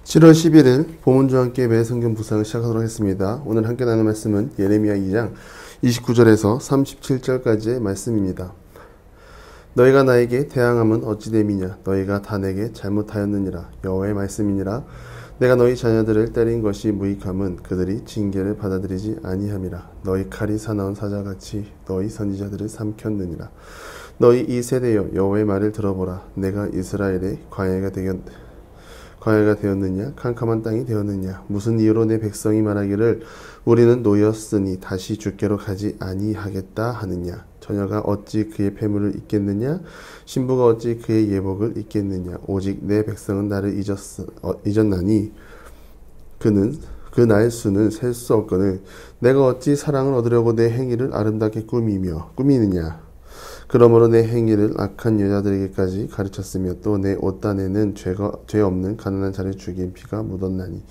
7월 11일 보문주와 함께 매 성경 묵상을 시작하도록 하겠습니다. 오늘 함께 나눌 말씀은 예레미야 2장 29절에서 37절까지의 말씀입니다. 너희가 나에게 대항함은 어찌 됨이냐? 너희가 다 내게 잘못하였느니라. 여호와의 말씀이니라. 내가 너희 자녀들을 때린 것이 무익함은 그들이 징계를 받아들이지 아니함이라. 너희 칼이 사나운 사자같이 너희 선지자들을 삼켰느니라. 너희 이 세대여, 여호와의 말을 들어보라. 내가 이스라엘의 광야가 되었느냐? 캄캄한 땅이 되었느냐? 무슨 이유로 내 백성이 말하기를 우리는 노였으니 다시 주께로 가지 아니하겠다 하느냐? 처녀가 어찌 그의 패물을 잊겠느냐? 신부가 어찌 그의 예복을 잊겠느냐? 오직 내 백성은 나를 잊었나니 그 나의 수는 셀 수 없거늘 내가 어찌 사랑을 얻으려고 내 행위를 아름답게 꾸미느냐? 그러므로 내 행위를 악한 여자들에게까지 가르쳤으며 또 내 옷단에는 죄 없는 가난한 자를 죽인 피가 묻었나니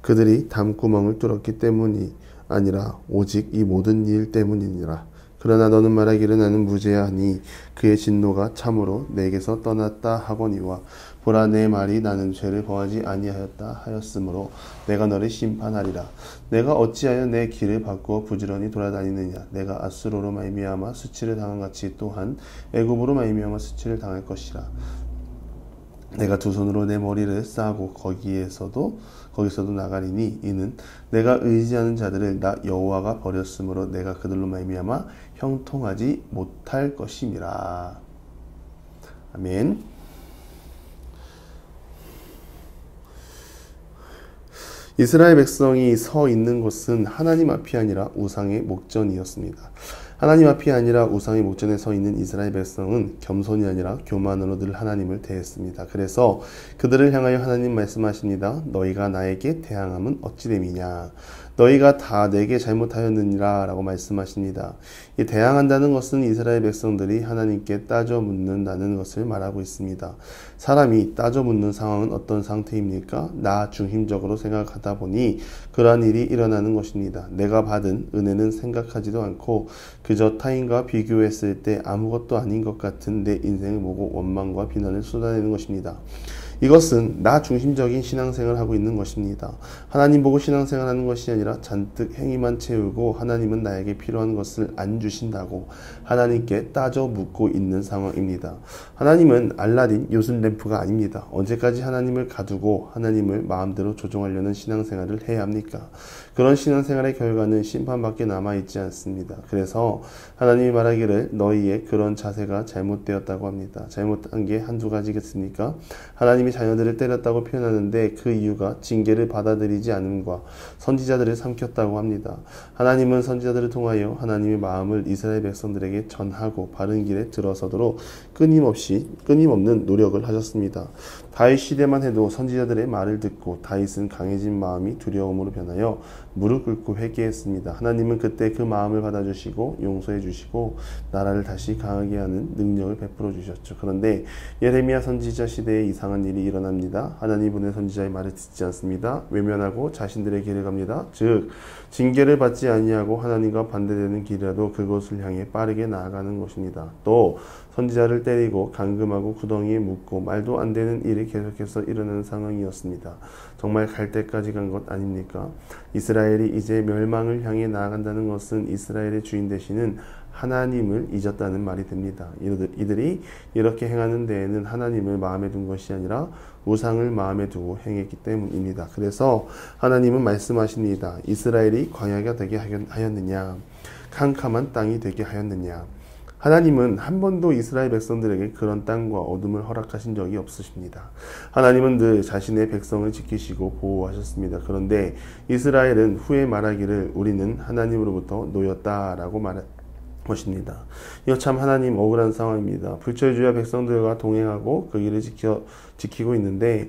그들이 담구멍을 뚫었기 때문이 아니라 오직 이 모든 일 때문이니라. 그러나 너는 말하기를 나는 무죄하니 그의 진노가 참으로 내게서 떠났다 하거니와 보라 내 말이 나는 죄를 범하지 아니하였다 하였으므로 내가 너를 심판하리라. 내가 어찌하여 내 길을 바꾸어 부지런히 돌아다니느냐? 내가 아수르로 말미암아 수치를 당한 같이 또한 애굽으로 말미암아 수치를 당할 것이라. 내가 두 손으로 내 머리를 싸고 거기서도 나가리니 이는 내가 의지하는 자들을 나 여호와가 버렸으므로 내가 그들로 말미암아 형통하지 못할 것임이라. 아멘. 이스라엘 백성이 서 있는 곳은 하나님 앞이 아니라 우상의 목전이었습니다. 하나님 앞이 아니라 우상의 목전에 서 있는 이스라엘 백성은 겸손이 아니라 교만으로 늘 하나님을 대했습니다. 그래서 그들을 향하여 하나님 말씀하십니다. 너희가 나에게 대항함은 어찌 됨이냐? 너희가 다 내게 잘못하였느니라 라고 말씀하십니다. 이 대항한다는 것은 이스라엘 백성들이 하나님께 따져 묻는다는 것을 말하고 있습니다. 사람이 따져 묻는 상황은 어떤 상태입니까? 나 중심적으로 생각하다 보니 그러한 일이 일어나는 것입니다. 내가 받은 은혜는 생각하지도 않고 그저 타인과 비교했을 때 아무것도 아닌 것 같은 내 인생을 보고 원망과 비난을 쏟아내는 것입니다. 이것은 나 중심적인 신앙생활을 하고 있는 것입니다. 하나님 보고 신앙생활하는 것이 아니라 잔뜩 행위만 채우고 하나님은 나에게 필요한 것을 안 주신다고 하나님께 따져 묻고 있는 상황입니다. 하나님은 알라딘 요술 램프가 아닙니다. 언제까지 하나님을 가두고 하나님을 마음대로 조종하려는 신앙생활을 해야 합니까? 그런 신앙생활의 결과는 심판밖에 남아있지 않습니다. 그래서 하나님이 말하기를 너희의 그런 자세가 잘못되었다고 합니다. 잘못한 게 한두 가지겠습니까? 하나님이 자녀들을 때렸다고 표현하는데 그 이유가 징계를 받아들이지 않음과 선지자들을 삼켰다고 합니다. 하나님은 선지자들을 통하여 하나님의 마음을 이스라엘 백성들에게 전하고 바른 길에 들어서도록 끊임없는 노력을 하셨습니다. 다윗 시대만 해도 선지자들의 말을 듣고 다윗은 강해진 마음이 두려움으로 변하여 무릎 꿇고 회개했습니다. 하나님은 그때 그 마음을 받아주시고 용서해 주시고 나라를 다시 강하게 하는 능력을 베풀어 주셨죠. 그런데 예레미야 선지자 시대에 이상한 일이 일어납니다. 하나님 보낸 선지자의 말을 듣지 않습니다. 외면하고 자신들의 길을 갑니다. 즉 징계를 받지 아니하고 하나님과 반대되는 길이라도 그곳을 향해 빠르게 나아가는 것입니다. 또 선지자를 때리고 감금하고 구덩이에 묻고 말도 안 되는 일이 계속해서 일어나는 상황이었습니다. 정말 갈 때까지 간 것 아닙니까? 이스라엘이 이제 멸망을 향해 나아간다는 것은 이스라엘의 주인 되시는 하나님을 잊었다는 말이 됩니다. 이들이 이렇게 행하는 데에는 하나님을 마음에 둔 것이 아니라 우상을 마음에 두고 행했기 때문입니다. 그래서 하나님은 말씀하십니다. 이스라엘이 광야가 되게 하였느냐? 캄캄한 땅이 되게 하였느냐? 하나님은 한 번도 이스라엘 백성들에게 그런 땅과 어둠을 허락하신 적이 없으십니다. 하나님은 늘 자신의 백성을 지키시고 보호하셨습니다. 그런데 이스라엘은 후에 말하기를 우리는 하나님으로부터 놓였다라고 말한 것입니다. 이거 참 하나님 억울한 상황입니다. 불철주야 백성들과 동행하고 그 길을 지키고 있는데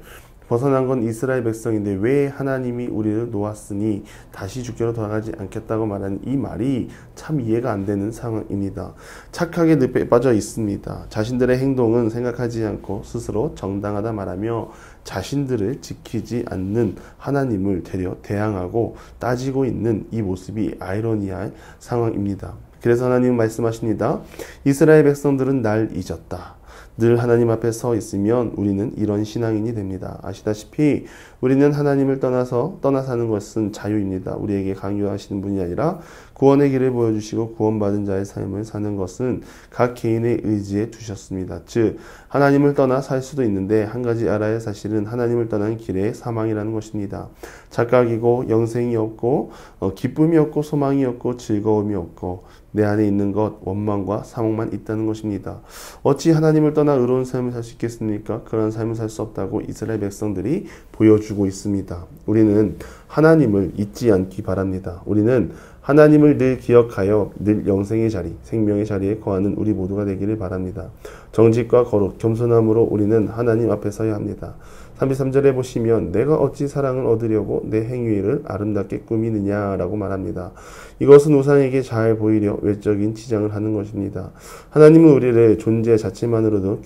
벗어난 건 이스라엘 백성인데 왜 하나님이 우리를 놓았으니 다시 주께로 돌아가지 않겠다고 말하는 이 말이 참 이해가 안 되는 상황입니다. 착하게 늪에 빠져 있습니다. 자신들의 행동은 생각하지 않고 스스로 정당하다 말하며 자신들을 지키지 않는 하나님을 되려 대항하고 따지고 있는 이 모습이 아이러니할 상황입니다. 그래서 하나님은 말씀하십니다. 이스라엘 백성들은 날 잊었다. 늘 하나님 앞에 서 있으면 우리는 이런 신앙인이 됩니다. 아시다시피 우리는 하나님을 떠나 사는 것은 자유입니다. 우리에게 강요하시는 분이 아니라 구원의 길을 보여주시고 구원받은 자의 삶을 사는 것은 각 개인의 의지에 두셨습니다. 즉 하나님을 떠나 살 수도 있는데 한 가지 알아야 할 사실은 하나님을 떠난 길의 사망이라는 것입니다. 착각이고 영생이 없고 기쁨이 없고 소망이 없고 즐거움이 없고 내 안에 있는 것 원망과 사목만 있다는 것입니다. 어찌 하나님을 떠나 의로운 삶을 살 수 있겠습니까? 그런 삶을 살 수 없다고 이스라엘 백성들이 보여주고 있습니다. 우리는 하나님을 잊지 않기 바랍니다. 우리는 하나님을 늘 기억하여 늘 영생의 자리, 생명의 자리에 거하는 우리 모두가 되기를 바랍니다. 정직과 거룩, 겸손함으로 우리는 하나님 앞에 서야 합니다. 33절에 보시면 내가 어찌 사랑을 얻으려고 내 행위를 아름답게 꾸미느냐라고 말합니다. 이것은 우상에게 잘 보이려 외적인 치장을 하는 것입니다. 하나님은 우리를 존재 자체만으로도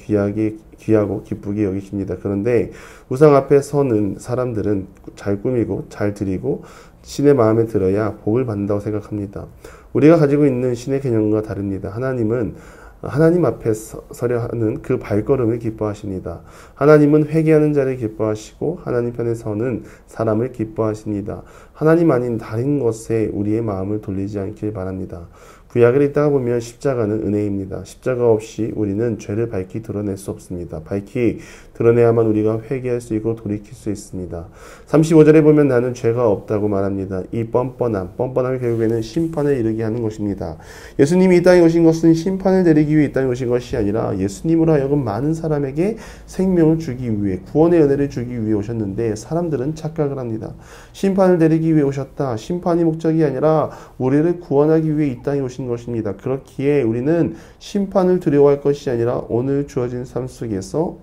귀하고 기쁘게 여기십니다. 그런데 우상 앞에 서는 사람들은 잘 꾸미고 잘 드리고 신의 마음에 들어야 복을 받는다고 생각합니다. 우리가 가지고 있는 신의 개념과 다릅니다. 하나님은 하나님 앞에 서려 하는 그 발걸음을 기뻐하십니다. 하나님은 회개하는 자를 기뻐하시고 하나님 편에 서는 사람을 기뻐하십니다. 하나님 아닌 다른 것에 우리의 마음을 돌리지 않길 바랍니다. 구약을 읽다가 보면 십자가는 은혜입니다. 십자가 없이 우리는 죄를 밝히 드러낼 수 없습니다. 밝히 드러내야만 우리가 회개할 수 있고 돌이킬 수 있습니다. 35절에 보면 나는 죄가 없다고 말합니다. 이 뻔뻔함이 결국에는 심판에 이르게 하는 것입니다. 예수님이 이 땅에 오신 것은 심판을 내리기 위해 이 땅에 오신 것이 아니라 예수님으로 하여금 많은 사람에게 생명을 주기 위해 구원의 은혜를 주기 위해 오셨는데 사람들은 착각을 합니다. 심판을 내리기 위해 오셨다. 심판이 목적이 아니라 우리를 구원하기 위해 이 땅에 오신 것입니다. 그렇기에 우리는 심판을 두려워할 것이 아니라 오늘 주어진 삶 속에서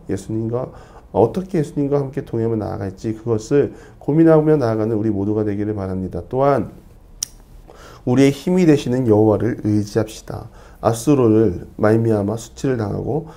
어떻게 예수님과 함께 동행하며 나아갈지 그것을 고민하며 나아가는 우리 모두가 되기를 바랍니다. 또한 우리의 힘이 되시는 여호와를 의지합시다. 아수르를 말미암아 수치를 당하고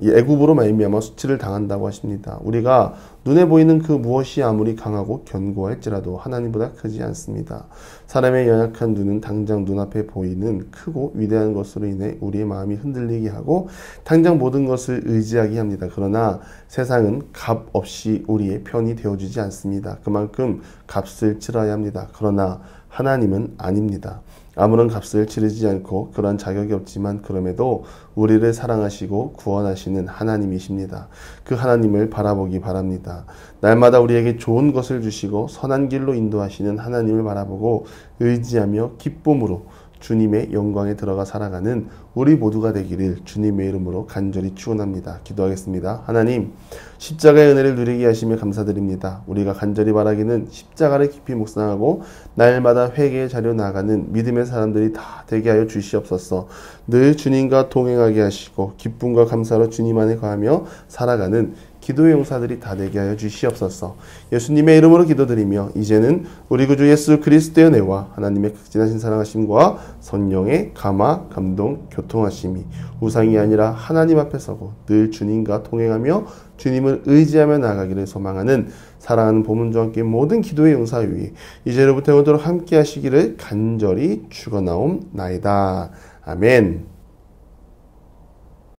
애굽으로 말미암아 수치를 당한다고 하십니다. 우리가 눈에 보이는 그 무엇이 아무리 강하고 견고할지라도 하나님보다 크지 않습니다. 사람의 연약한 눈은 당장 눈앞에 보이는 크고 위대한 것으로 인해 우리의 마음이 흔들리게 하고 당장 모든 것을 의지하게 합니다. 그러나 세상은 값 없이 우리의 편이 되어주지 않습니다. 그만큼 값을 치러야 합니다. 그러나 하나님은 아닙니다. 아무런 값을 치르지 않고 그런 자격이 없지만 그럼에도 우리를 사랑하시고 구원하시는 하나님이십니다. 그 하나님을 바라보기 바랍니다. 날마다 우리에게 좋은 것을 주시고 선한 길로 인도하시는 하나님을 바라보고 의지하며 기쁨으로 주님의 영광에 들어가 살아가는 우리 모두가 되기를 주님의 이름으로 간절히 축원합니다. 기도하겠습니다. 하나님, 십자가의 은혜를 누리게 하시며 감사드립니다. 우리가 간절히 바라기는 십자가를 깊이 묵상하고 날마다 회개의 자리로 나아가는 믿음의 사람들이 다 되게 하여 주시옵소서. 늘 주님과 동행하게 하시고 기쁨과 감사로 주님 안에 거하며 살아가는 기도의 용사들이 다 되게 하여 주시옵소서. 예수님의 이름으로 기도드리며 이제는 우리 구주 예수 그리스도의 은혜와 하나님의 극진하신 사랑하심과 성령의 감화, 감동, 교통하심이 우상이 아니라 하나님 앞에 서고 늘 주님과 동행하며 주님을 의지하며 나아가기를 소망하는 사랑하는 보문과 함께 모든 기도의 용사 위에 이제로부터 영원토록 함께 하시기를 간절히 축원하옵나이다. 아멘.